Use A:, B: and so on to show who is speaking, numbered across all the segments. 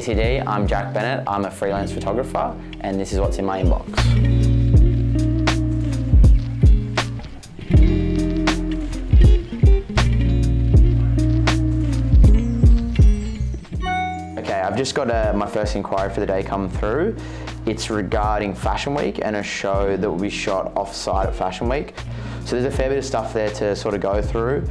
A: TCD, I'm Jack Bennett, I'm a freelance photographer, and this is what's in my inbox. Okay, I've just got my first inquiry for the day come through. It's regarding Fashion Week and a show that will be shot off-site at Fashion Week. So there's a fair bit of stuff there to sort of go through.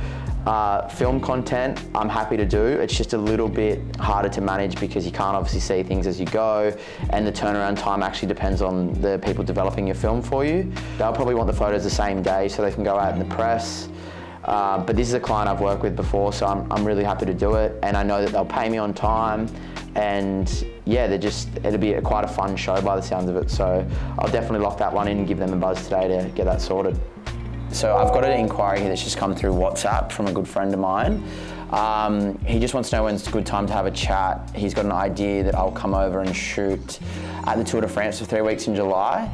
A: Film content, I'm happy to do. It's just a little bit harder to manage because you can't obviously see things as you go, and the turnaround time actually depends on the people developing your film for you. They'll probably want the photos the same day so they can go out in the press. But this is a client I've worked with before, so I'm really happy to do it, and I know that they'll pay me on time, and yeah, it'll be quite a fun show by the sounds of it. So I'll definitely lock that one in and give them a buzz today to get that sorted. So I've got an inquiry here that's just come through WhatsApp from a good friend of mine. He just wants to know when's a good time to have a chat. He's got an idea that I'll come over and shoot at the Tour de France for 3 weeks in July.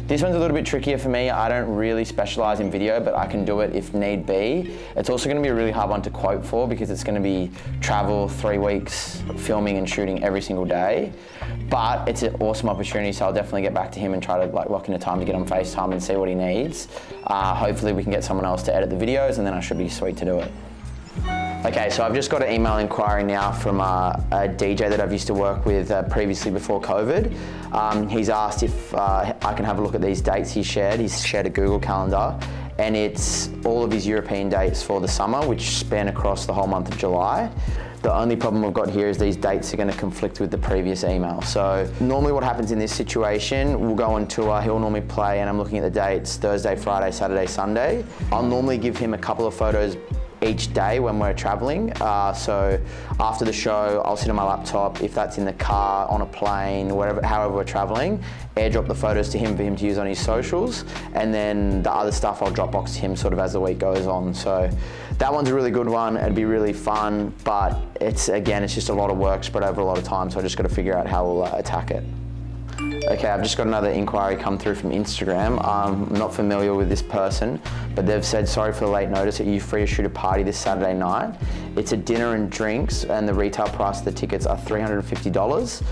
A: This one's a little bit trickier for me. I don't really specialise in video, but I can do it if need be. It's also going to be a really hard one to quote for because it's going to be travel 3 weeks, filming and shooting every single day. But it's an awesome opportunity, so I'll definitely get back to him and try to lock in a time to get on FaceTime and see what he needs. Hopefully we can get someone else to edit the videos, and then I should be sweet to do it. Okay, so I've just got an email inquiry now from a DJ that I've used to work with previously before COVID. He's asked if I can have a look at these dates he shared. He's shared a Google Calendar, and it's all of his European dates for the summer, which span across the whole month of July. The only problem we've got here is these dates are going to conflict with the previous email. So normally what happens in this situation, we'll go on tour, he'll normally play, and I'm looking at the dates Thursday, Friday, Saturday, Sunday. I'll normally give him a couple of photos each day when we're traveling. So after the show, I'll sit on my laptop, if that's in the car, on a plane, whatever, however we're traveling, airdrop the photos to him for him to use on his socials, and then the other stuff I'll Dropbox to him sort of as the week goes on. So that one's a really good one. It'd be really fun, but it's just a lot of work spread over a lot of time, so I just got to figure out how we'll attack it. Okay, I've just got another inquiry come through from Instagram. I'm not familiar with this person, but they've said, sorry for the late notice, are you free to shoot a party this Saturday night? It's a dinner and drinks, and the retail price of the tickets are $350.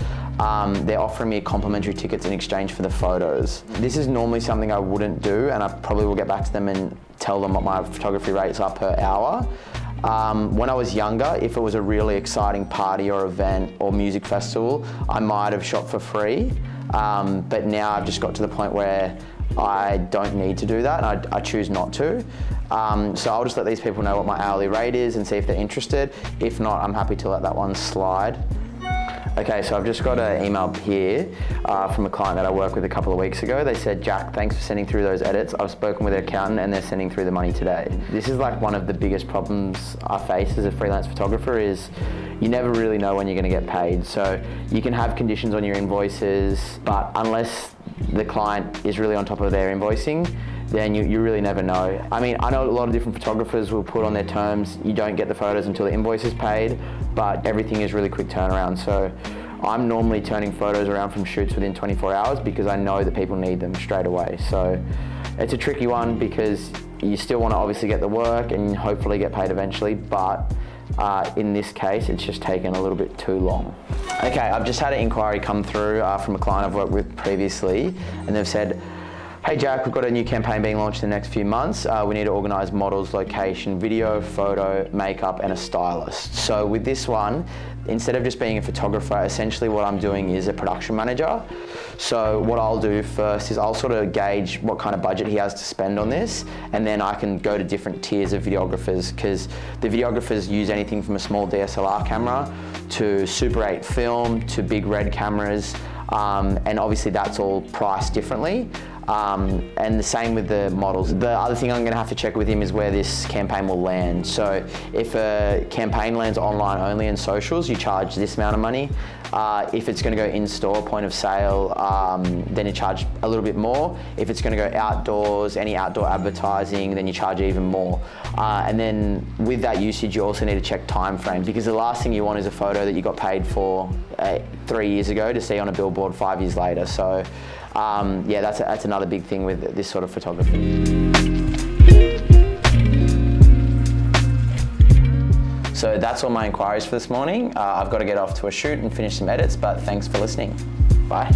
A: They're offering me complimentary tickets in exchange for the photos. This is normally something I wouldn't do, and I probably will get back to them and tell them what my photography rates are per hour. When I was younger, if it was a really exciting party or event or music festival, I might have shot for free. But now I've just got to the point where I don't need to do that, and I choose not to. So I'll just let these people know what my hourly rate is and see if they're interested. If not, I'm happy to let that one slide. Okay, so I've just got an email here from a client that I worked with a couple of weeks ago. They said, Jack, thanks for sending through those edits. I've spoken with their accountant and they're sending through the money today. This is like one of the biggest problems I face as a freelance photographer is you never really know when you're going to get paid. So you can have conditions on your invoices, but unless the client is really on top of their invoicing, then you really never know. I mean, I know a lot of different photographers will put on their terms, you don't get the photos until the invoice is paid, but everything is really quick turnaround. So I'm normally turning photos around from shoots within 24 hours because I know that people need them straight away. So it's a tricky one because you still want to obviously get the work and hopefully get paid eventually, but in this case, it's just taken a little bit too long. Okay, I've just had an inquiry come through from a client I've worked with previously, and they've said, hey Jack, we've got a new campaign being launched in the next few months. We need to organise models, location, video, photo, makeup, and a stylist. So with this one, instead of just being a photographer, essentially what I'm doing is a production manager. So what I'll do first is I'll sort of gauge what kind of budget he has to spend on this, and then I can go to different tiers of videographers, because the videographers use anything from a small DSLR camera to Super 8 film to big red cameras, and obviously that's all priced differently. And the same with the models. The other thing I'm going to have to check with him is where this campaign will land. So if a campaign lands online only in socials, you charge this amount of money. If it's going to go in-store, point of sale, then you charge a little bit more. If it's going to go outdoors, any outdoor advertising, then you charge even more. And then with that usage, you also need to check time frame, because the last thing you want is a photo that you got paid for 3 years ago to see on a billboard 5 years later. So yeah, that's another big thing with this sort of photography. So that's all my inquiries for this morning. I've got to get off to a shoot and finish some edits, but thanks for listening. Bye.